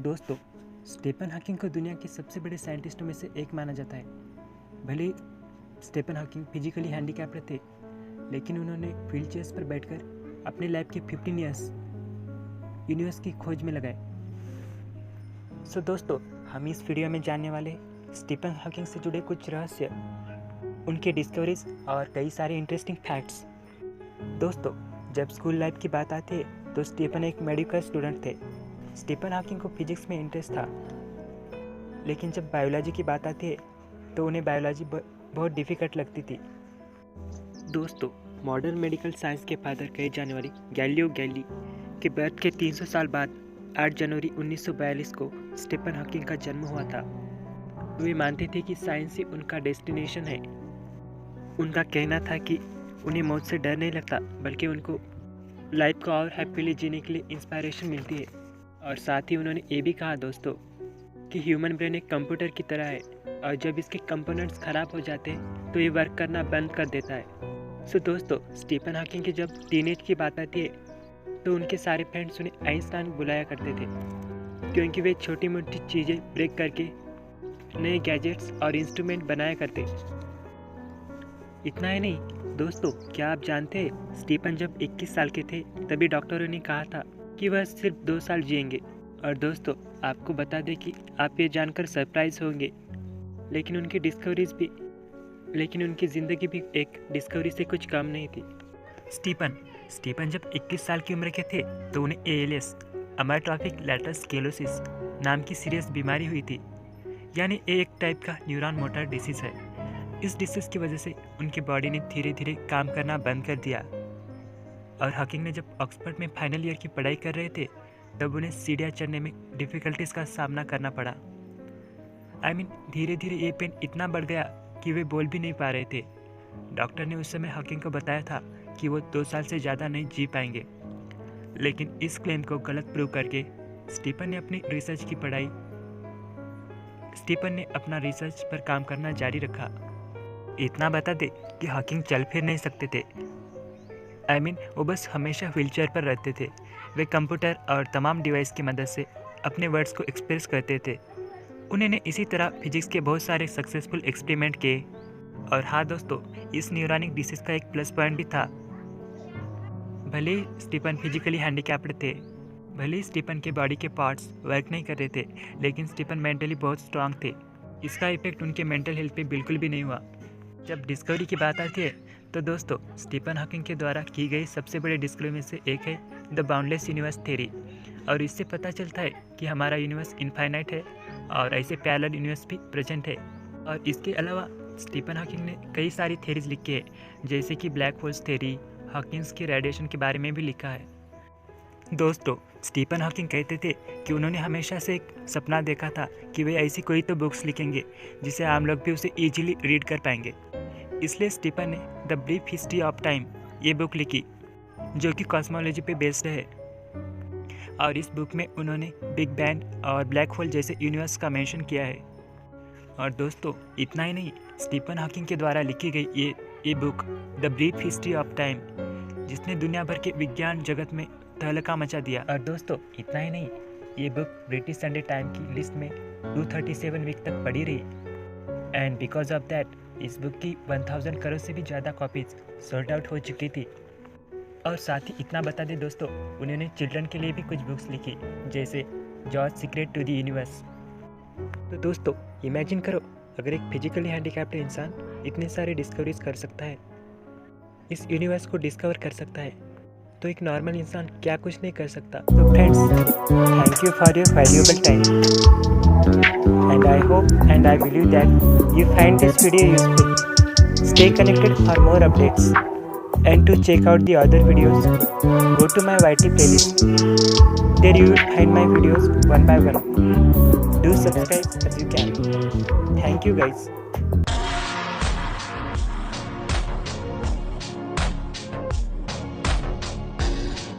दोस्तों, Stephen Hawking को दुनिया के सबसे बड़े साइंटिस्टों में से एक माना जाता है। भले ही स्टीफन हॉकिंग फिजिकली हैंडीकैप्ड थे, लेकिन उन्होंने व्हील चेयर्स पर बैठकर अपने लैब के 15 ईयर्स यूनिवर्स की खोज में लगाए। दोस्तों, हम इस वीडियो में जानने वाले स्टीफन हॉकिंग से जुड़े कुछ रहस्य, उनके डिस्कवरीज और कई सारे इंटरेस्टिंग फैक्ट्स। दोस्तों, जब स्कूल लाइफ की बात आती है तो स्टीफन एक मेडिकल स्टूडेंट थे। स्टीफन हॉकिंग को फिजिक्स में इंटरेस्ट था, लेकिन जब बायोलॉजी की बात आती है तो उन्हें बायोलॉजी बहुत डिफ़िकल्ट लगती थी। दोस्तों, मॉडर्न मेडिकल साइंस के फादर कहे जाने वाले गैलिलियो गैलीली के बर्थ के 300 साल बाद 8 जनवरी 1942 को स्टीफन हॉकिंग का जन्म हुआ था। वे मानते थे कि साइंस ही उनका डेस्टिनेशन है। उनका कहना था कि उन्हें मौत से डर नहीं लगता, बल्कि उनको लाइफ को और हैप्पीली जीने के लिए इंस्पायरेशन मिलती है। और साथ ही उन्होंने ये भी कहा दोस्तों कि ह्यूमन ब्रेन एक कंप्यूटर की तरह है, और जब इसके कंपोनेंट्स ख़राब हो जाते हैं तो ये वर्क करना बंद कर देता है। दोस्तों, स्टीफन हॉकिंग की जब टीनेज की बात आती है तो उनके सारे फ्रेंड्स उन्हें आइंस्टाइन बुलाया करते थे, क्योंकि वे छोटी मोटी चीज़ें ब्रेक करके नए गैजेट्स और इंस्ट्रूमेंट बनाया करते। इतना ही नहीं दोस्तों, क्या आप जानते हैं स्टीफन जब 21 साल के थे तभी डॉक्टरों ने कहा था कि वह सिर्फ 2 साल जिएंगे। और दोस्तों, आपको बता दें कि आप ये जानकर सरप्राइज होंगे, लेकिन उनकी ज़िंदगी भी एक डिस्कवरी से कुछ कम नहीं थी। स्टीफन जब 21 साल की उम्र के थे तो उन्हें ALS अमायोट्रोफिक लैटरल स्क्लेरोसिस नाम की सीरियस बीमारी हुई थी, यानी ये एक टाइप का न्यूरॉन मोटर डिसीज़ है। इस डिसीज़ की वजह से उनकी बॉडी ने धीरे धीरे काम करना बंद कर दिया। और हॉकिंग ने जब ऑक्सफोर्ड में फाइनल ईयर की पढ़ाई कर रहे थे तब उन्हें सीढ़ियाँ चढ़ने में डिफ़िकल्टीज़ का सामना करना पड़ा। धीरे धीरे ये पेन इतना बढ़ गया कि वे बोल भी नहीं पा रहे थे। डॉक्टर ने उस समय हॉकिंग को बताया था कि वो 2 साल से ज़्यादा नहीं जी पाएंगे, लेकिन इस क्लेम को गलत प्रूव करके स्टीफन ने अपना रिसर्च पर काम करना जारी रखा। इतना बता दे कि हॉकिंग चल फिर नहीं सकते थे। वो बस हमेशा व्हीलचेयर पर रहते थे। वे कंप्यूटर और तमाम डिवाइस की मदद से अपने वर्ड्स को एक्सप्रेस करते थे। उन्होंने इसी तरह फिजिक्स के बहुत सारे सक्सेसफुल एक्सपेरिमेंट किए। और हाँ दोस्तों, इस न्यूरॉनिक डिसीज़ का एक प्लस पॉइंट भी था। भले ही स्टीफन फिजिकली हैंडीकैप्ड थे, भले ही स्टीफन के बॉडी के पार्ट्स वर्क नहीं कर रहे थे, लेकिन स्टीफन मेंटली बहुत स्ट्रांग थे। इसका इफेक्ट उनके मेंटल हेल्थ पे बिल्कुल भी नहीं हुआ। जब डिस्कवरी की बात आती है तो दोस्तों, स्टीफन हॉकिंग के द्वारा की गई सबसे बड़ी डिस्कवरी में से एक है द बाउंडलेस यूनिवर्स थ्योरी। और इससे पता चलता है कि हमारा यूनिवर्स इनफाइनाइट है और ऐसे पैरेलल यूनिवर्स भी प्रेजेंट है। और इसके अलावा स्टीफन हॉकिंग ने कई सारी थ्योरीज लिखी है, जैसे कि ब्लैक होल्स थ्योरी, हॉकिंग्स के रेडिएशन के बारे में भी लिखा है। दोस्तों, स्टीफन हॉकिंग कहते थे कि उन्होंने हमेशा से एक सपना देखा था कि वे ऐसी कोई तो बुक्स लिखेंगे जिसे आम लोग भी उसे ईजिली रीड कर पाएंगे। इसलिए स्टीफन ने the brief history of time ये बुक लिखी, जो कि कॉस्मोलॉजी पे बेस्ड है। और इस बुक में उन्होंने बिग बैंग और ब्लैक होल जैसे यूनिवर्स का मेंशन किया है। और दोस्तों, इतना ही नहीं, स्टीफन हॉकिंग के द्वारा लिखी गई ये book the brief history of time, जिसने दुनिया भर के विज्ञान जगत में तहलका मचा दिया। और दोस्तों, इतना ही नहीं, ये बुक ब्रिटिश संडे टाइम की लिस्ट में 237 वीक तक पड़ी रही। एंड बिकॉज ऑफ दैट इस बुक की 1000 करोड़ से भी ज़्यादा कॉपीज सोल्ड आउट हो चुकी थी। और साथ ही इतना बता दें दोस्तों, उन्होंने चिल्ड्रन के लिए भी कुछ बुक्स लिखी, जैसे George secret to the universe. तो दोस्तों, इमेजिन करो, अगर एक फिजिकली हैंडीकैप्ड इंसान इतने सारे डिस्कवरीज कर सकता है, इस यूनिवर्स को डिस्कवर कर सकता है, तो एक नॉर्मल इंसान क्या कुछ नहीं कर सकता। तो friends, thank you for your valuable time, and I hope and I believe that you find this video useful. Stay connected for more updates, and to check out the other videos, go to my YT playlist. There you will find my videos one by one. Do subscribe if you can. Thank you guys.